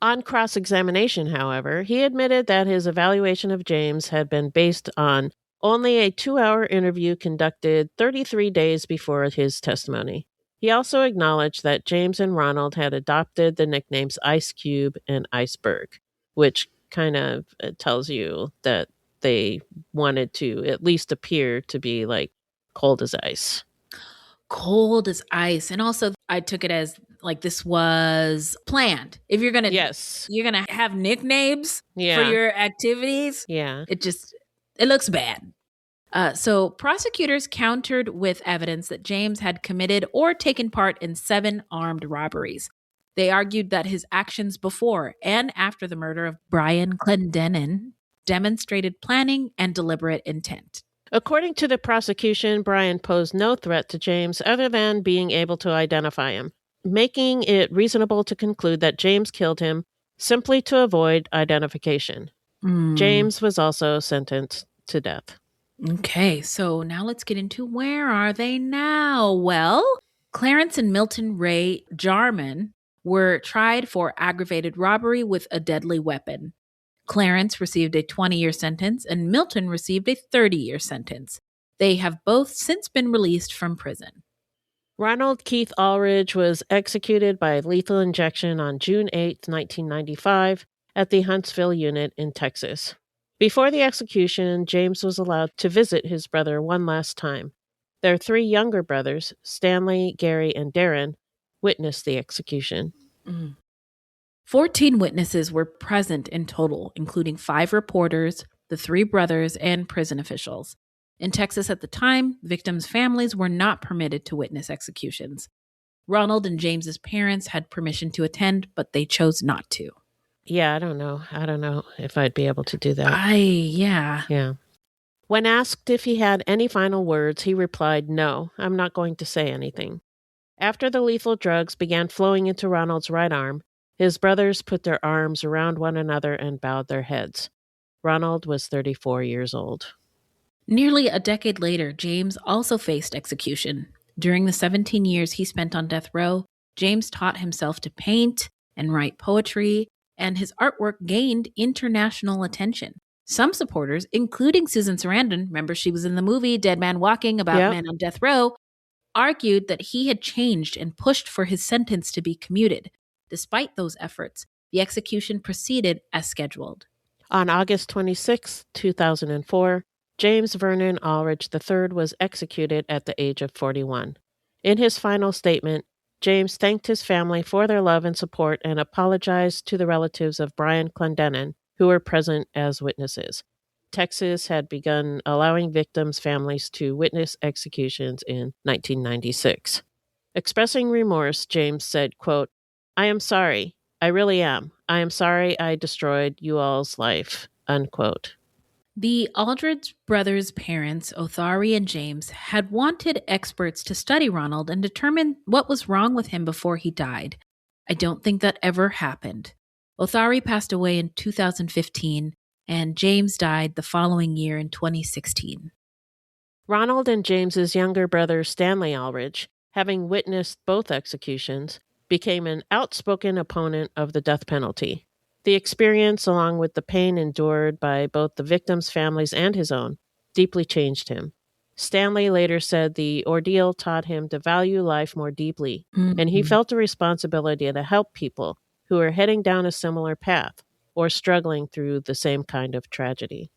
On cross-examination, however, he admitted that his evaluation of James had been based on only a 2-hour interview conducted 33 days before his testimony. He also acknowledged that James and Ronald had adopted the nicknames Ice Cube and Iceberg, which kind of tells you that they wanted to at least appear to be like cold as ice. Cold as ice. And also, I took it as like this was planned. If you're gonna have nicknames for your activities, it looks bad. So prosecutors countered with evidence that James had committed or taken part in 7 armed robberies. They argued that his actions before and after the murder of Brian Clendenin demonstrated planning and deliberate intent. According to the prosecution, Brian posed no threat to James other than being able to identify him, making it reasonable to conclude that James killed him simply to avoid identification. James was also sentenced to death. Okay, so now let's get into where are they now? Well, Clarence and Milton Ray Jarman were tried for aggravated robbery with a deadly weapon. Clarence received a 20-year sentence and Milton received a 30-year sentence. They have both since been released from prison. Ronald Keith Allridge was executed by lethal injection on June 8, 1995, at the Huntsville unit in Texas. Before the execution, James was allowed to visit his brother one last time. Their 3 younger brothers, Stanley, Gary, and Darren, witnessed the execution. 14 witnesses were present in total, including 5 reporters, the 3 brothers, and prison officials. In Texas at the time, victims' families were not permitted to witness executions. Ronald and James's parents had permission to attend, but they chose not to. Yeah, I don't know if I'd be able to do that. Yeah. When asked if he had any final words, he replied, "No, I'm not going to say anything." After the lethal drugs began flowing into Ronald's right arm, his brothers put their arms around one another and bowed their heads. Ronald was 34 years old. Nearly a decade later, James also faced execution. During the 17 years he spent on death row, James taught himself to paint and write poetry, and his artwork gained international attention. Some supporters, including Susan Sarandon, remember she was in the movie Dead Man Walking about men on death row, argued that he had changed and pushed for his sentence to be commuted. Despite those efforts, the execution proceeded as scheduled. On August 26, 2004, James Vernon Allridge III was executed at the age of 41. In his final statement, James thanked his family for their love and support and apologized to the relatives of Brian Clendenin, who were present as witnesses. Texas had begun allowing victims' families to witness executions in 1996. Expressing remorse, James said, quote, "I am sorry. I really am. I am sorry I destroyed you all's life," unquote. The Aldridge brothers' parents, Othari and James, had wanted experts to study Ronald and determine what was wrong with him before he died. I don't think that ever happened. Othari passed away in 2015, and James died the following year in 2016. Ronald and James's younger brother, Stanley Allridge, having witnessed both executions, became an outspoken opponent of the death penalty. The experience, along with the pain endured by both the victims' families and his own, deeply changed him. Stanley later said the ordeal taught him to value life more deeply, and he felt a responsibility to help people who are heading down a similar path or struggling through the same kind of tragedy.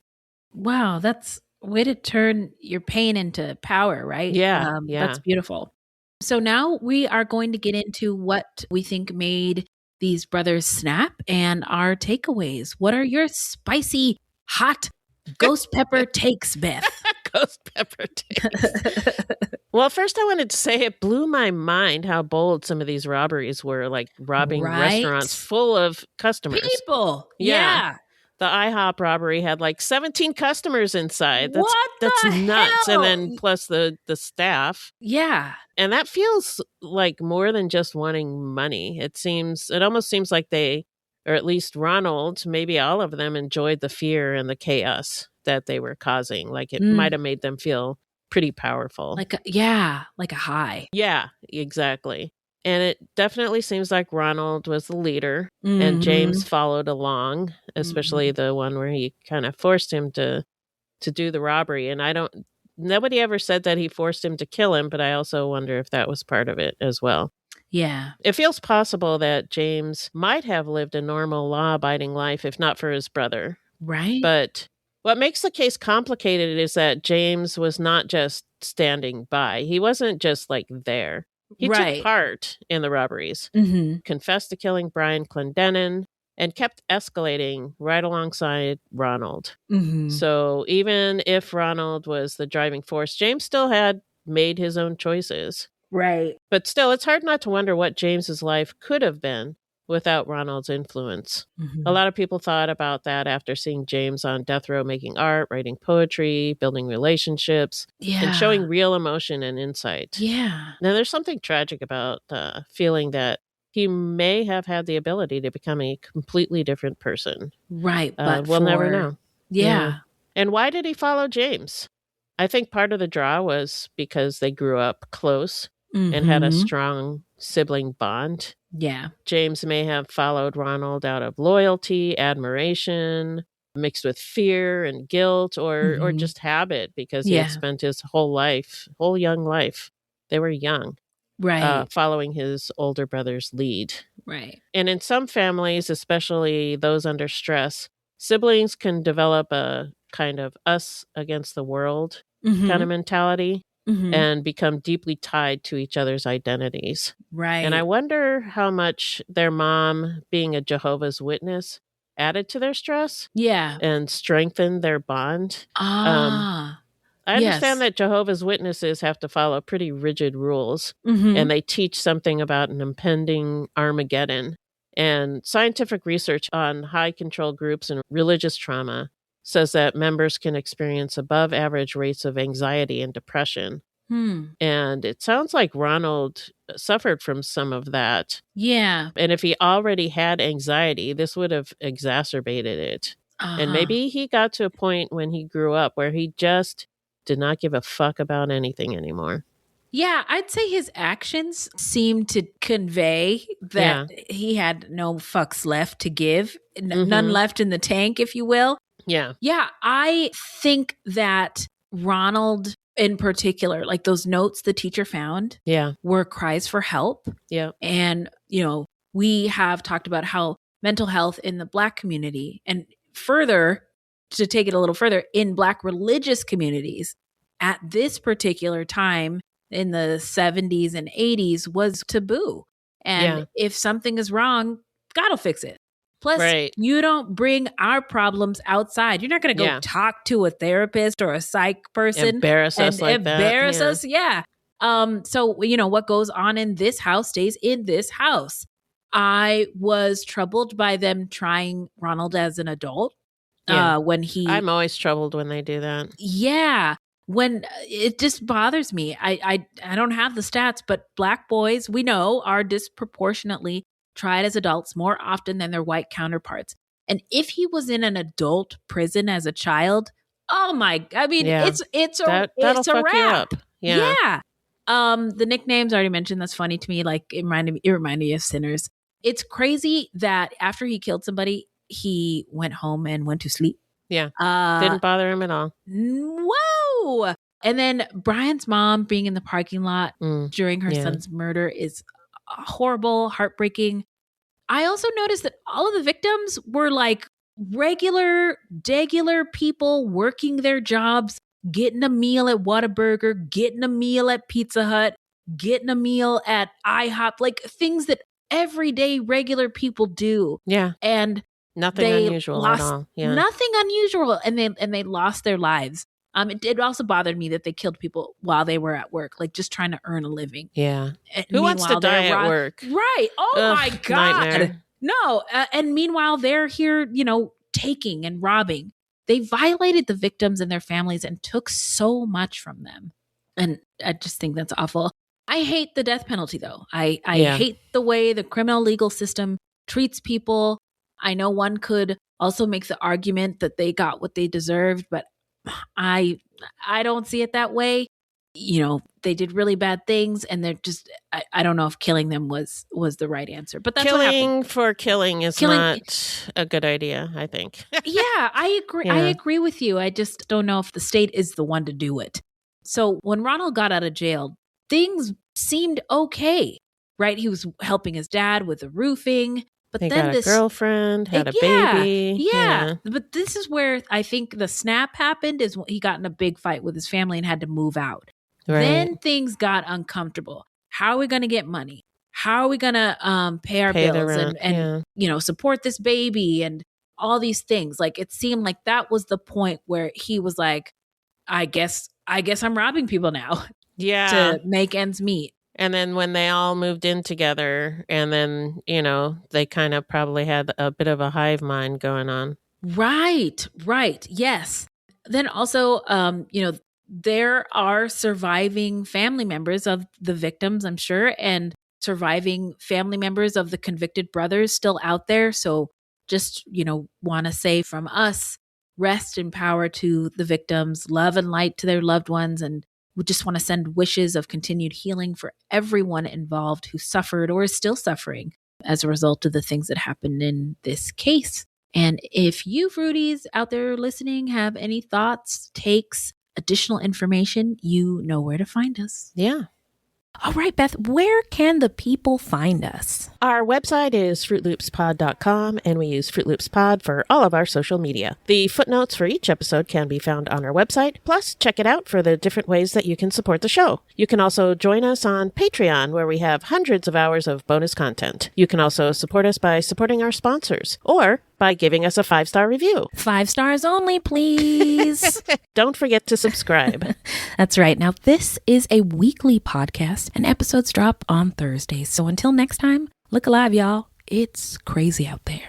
Wow, that's a way to turn your pain into power, right? Yeah. That's beautiful. So now we are going to get into what we think made these brothers snap and our takeaways. What are your spicy, hot ghost pepper takes, Beth? Ghost pepper takes. Well, first I wanted to say it blew my mind how bold some of these robberies were, like robbing restaurants full of customers. People. Yeah. The IHOP robbery had like 17 customers inside. That's nuts. hell? And then plus the staff. Yeah. And that feels like more than just wanting money. It almost seems like they, or at least Ronald, maybe all of them enjoyed the fear and the chaos that they were causing. Like it might have made them feel pretty powerful. Like a high. Yeah, exactly. And it definitely seems like Ronald was the leader and James followed along, especially the one where he kind of forced him to do the robbery. And nobody ever said that he forced him to kill him, but I also wonder if that was part of it as well. Yeah. It feels possible that James might have lived a normal, law-abiding life if not for his brother. Right. But what makes the case complicated is that James was not just standing by. He wasn't just like there. He took part in the robberies, confessed to killing Brian Clendenin, and kept escalating right alongside Ronald. So even if Ronald was the driving force, James still had made his own choices. Right. But still, it's hard not to wonder what James's life could have been without Ronald's influence. A lot of people thought about that after seeing James on death row making art, writing poetry, building relationships, and showing real emotion and insight. Yeah. Now, there's something tragic about feeling that he may have had the ability to become a completely different person. Right. But we'll never know. Yeah. And why did he follow James? I think part of the draw was because they grew up close and had a strong sibling bond. Yeah. James may have followed Ronald out of loyalty, admiration, mixed with fear and guilt, or just habit, because he had spent his whole young life. They were young. Right. Following his older brother's lead. Right. And in some families, especially those under stress, siblings can develop a kind of us against the world kind of mentality. And become deeply tied to each other's identities. Right. And I wonder how much their mom being a Jehovah's Witness added to their stress. Yeah. And strengthened their bond. I understand that Jehovah's Witnesses have to follow pretty rigid rules. And they teach something about an impending Armageddon. And scientific research on high control groups and religious trauma says that members can experience above average rates of anxiety and depression. And it sounds like Ronald suffered from some of that. Yeah. And if he already had anxiety, this would have exacerbated it. And maybe he got to a point when he grew up where he just did not give a fuck about anything anymore. Yeah, I'd say his actions seem to convey that he had no fucks left to give, none left in the tank, if you will. Yeah. Yeah, I think that Ronald in particular, like those notes the teacher found were cries for help. Yeah. And, we have talked about how mental health in the Black community, and further, to take it a little further, in Black religious communities at this particular time in the 70s and 80s was taboo. And if something is wrong, God will fix it. Plus, you don't bring our problems outside. You're not going to go talk to a therapist or a psych person. Embarrass us like that. Embarrass us. Yeah. So, what goes on in this house stays in this house. I was troubled by them trying Ronald as an adult. I'm always troubled when they do that. Yeah. When it just bothers me. I don't have the stats, but Black boys, we know, are disproportionately tried as adults more often than their white counterparts. And if he was in an adult prison as a child, oh my, I mean, it's a wrap. You up. Yeah. The nicknames I already mentioned, that's funny to me. Like it reminded me of Sinners. It's crazy that after he killed somebody, he went home and went to sleep. Yeah. Didn't bother him at all. Whoa. And then Brian's mom being in the parking lot during her son's murder is horrible, heartbreaking. I also noticed that all of the victims were like regular people working their jobs, getting a meal at Whataburger, getting a meal at Pizza Hut, getting a meal at IHOP, like things that everyday regular people do. Yeah. And nothing unusual at all. Yeah. Nothing unusual. And they lost their lives. It also bothered me that they killed people while they were at work, like just trying to earn a living. Yeah. Who wants to die at work? Right. Oh my God. Nightmare. No. And meanwhile, they're here, taking and robbing. They violated the victims and their families and took so much from them. And I just think that's awful. I hate the death penalty, though. I hate the way the criminal legal system treats people. I know one could also make the argument that they got what they deserved, but I don't see it that way. They did really bad things, and they're just I don't know if killing them was the right answer. But that's killing for killing is not a good idea, I think. Yeah, I agree. Yeah. I agree with you. I just don't know if the state is the one to do it. So when Ronald got out of jail, things seemed okay, right? He was helping his dad with the roofing. But he then got a girlfriend, had a baby. Yeah. But this is where I think the snap happened, is when he got in a big fight with his family and had to move out. Right. Then things got uncomfortable. How are we going to get money? How are we going to pay our bills and support this baby and all these things? Like it seemed like that was the point where he was like, I guess I'm robbing people now. Yeah. To make ends meet. And then when they all moved in together, and then, they kind of probably had a bit of a hive mind going on. Right. Yes. Then also, there are surviving family members of the victims, I'm sure, and surviving family members of the convicted brothers still out there. So just, want to say from us, rest in power to the victims, love and light to their loved ones, and we just want to send wishes of continued healing for everyone involved who suffered or is still suffering as a result of the things that happened in this case. And if you Fruities out there listening have any thoughts, takes, additional information, you know where to find us. Yeah. All right, Beth, where can the people find us? Our website is fruitloopspod.com, and we use Fruit Loops Pod for all of our social media. The footnotes for each episode can be found on our website. Plus, check it out for the different ways that you can support the show. You can also join us on Patreon, where we have hundreds of hours of bonus content. You can also support us by supporting our sponsors, or by giving us a 5-star review. 5 stars only, please. Don't forget to subscribe. That's right. Now, this is a weekly podcast, and episodes drop on Thursdays. So until next time, look alive, y'all. It's crazy out there.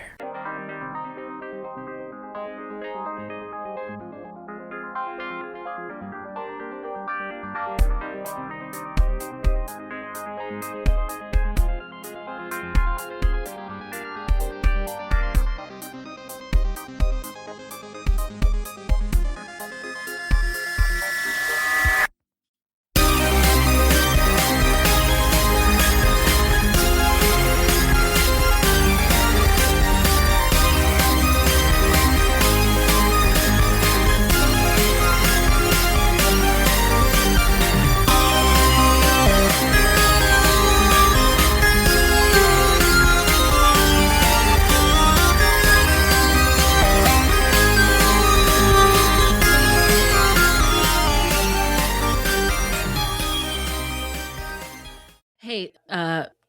Hey,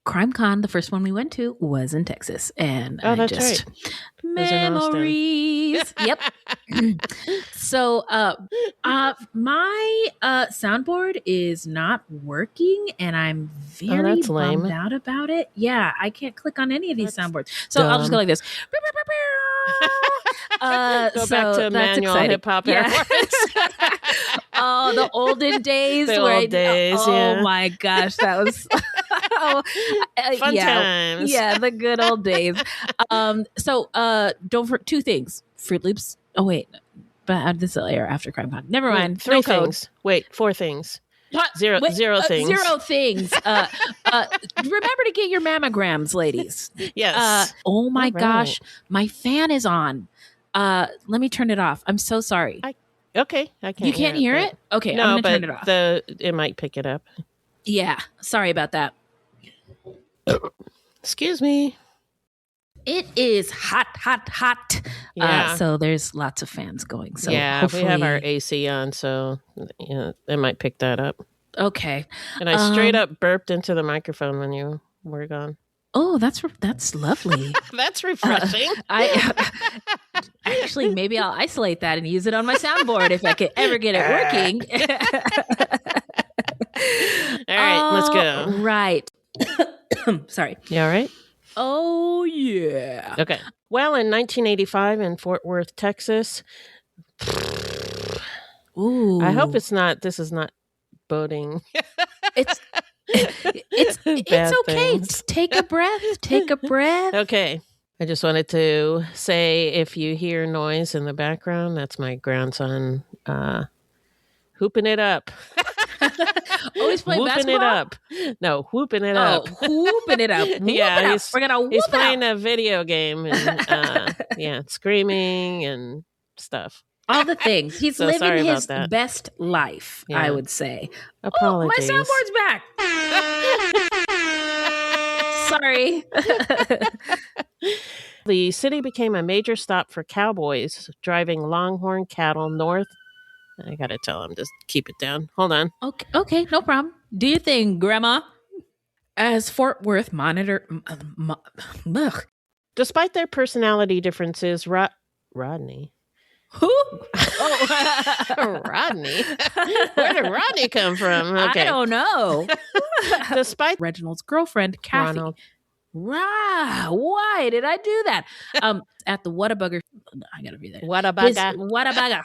CrimeCon, the first one we went to, was in Texas, and that's right. Memories. Yep. So, my soundboard is not working, and I'm very bummed out about it. Yeah, I can't click on any of these soundboards. So I'll just go like this. Go back to manual hip hop. Yeah. Oh, the olden days. Oh my gosh, that was fun times. Yeah, the good old days. So two things. Fruitloops. Oh wait, but this will air after CrimeCon. Never mind. Three code. things. Wait, 4 things. Zero things. 0 things. Remember to get your mammograms, ladies. Yes. Oh my gosh, my fan is on. Let me turn it off. I'm so sorry. Okay, I can't. You can't hear it? Okay, no, I'm gonna turn it off. It might pick it up. Yeah, sorry about that. Excuse me. It is hot. Yeah. So there's lots of fans going. So yeah, hopefully... we have our AC on, so it might pick that up. Okay. And I straight up burped into the microphone when you were gone. Oh, that's lovely. That's refreshing. Actually, maybe I'll isolate that and use it on my soundboard if I could ever get it working. All right, let's go. Right. Sorry. You all right? Oh, yeah. Okay. Well, in 1985 in Fort Worth, Texas. Ooh. I hope this is not boding. It's okay. Take a breath. Okay. I just wanted to say, if you hear noise in the background, that's my grandson hooping it up. Always playing basketball? It up. No, whooping it up. Whooping it up. We're gonna whoop he's playing a video game and screaming and stuff. All the things. He's so living his best life, I would say. Apologies. Oh, my soundboard's back. Sorry. The city became a major stop for cowboys driving longhorn cattle north. I gotta tell him, just keep it down. Hold on. Okay, no problem. Do your thing, Grandma. As Fort Worth Despite their personality differences, Rodney. Who? Oh, Rodney. Where did Rodney come from? Okay. I don't know. Despite Reginald's girlfriend, Kathy. Ronald. Why did I do that? At the Whataburger. I gotta read that. Whataburger.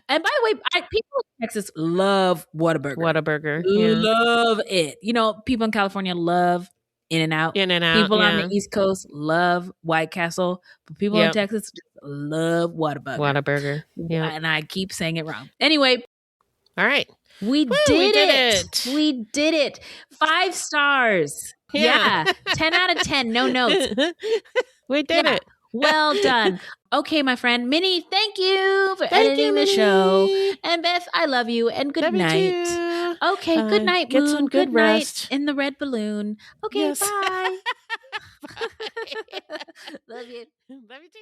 And by the way, people in Texas love Whataburger. Whataburger. Love it. You know, people in California love In-N-Out. In-N-Out. People on the East Coast love White Castle. But people in Texas just love Whataburger. Whataburger. Yeah. And I keep saying it wrong. Anyway. All right. We did it. We did it. 5 stars. Yeah. 10 out of 10. No notes. We did it. Well done. Okay, my friend. Minnie, thank you for editing the show. And Beth, I love you. And good night. Okay, good night, Get Moon. some good rest. In the red balloon. Okay, Yes. bye. Love you. Love you too.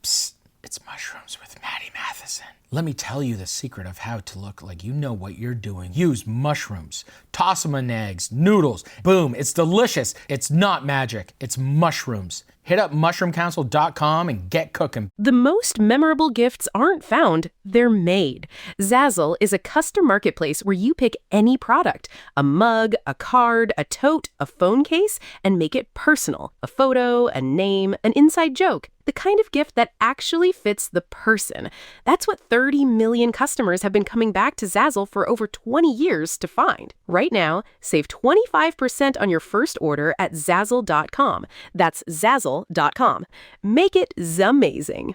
Psst, it's Mushrooms with Maddie Matheson. Let me tell you the secret of how to look like you know what you're doing. Use mushrooms. Toss them in eggs, noodles. Boom, it's delicious. It's not magic. It's mushrooms. Hit up mushroomcouncil.com and get cooking. The most memorable gifts aren't found, they're made. Zazzle is a custom marketplace where you pick any product, a mug, a card, a tote, a phone case, and make it personal. A photo, a name, an inside joke. The kind of gift that actually fits the person. That's what 30 million customers have been coming back to Zazzle for over 20 years to find. Right now, save 25% on your first order at Zazzle.com. That's Zazzle.com. Make it Zamazing.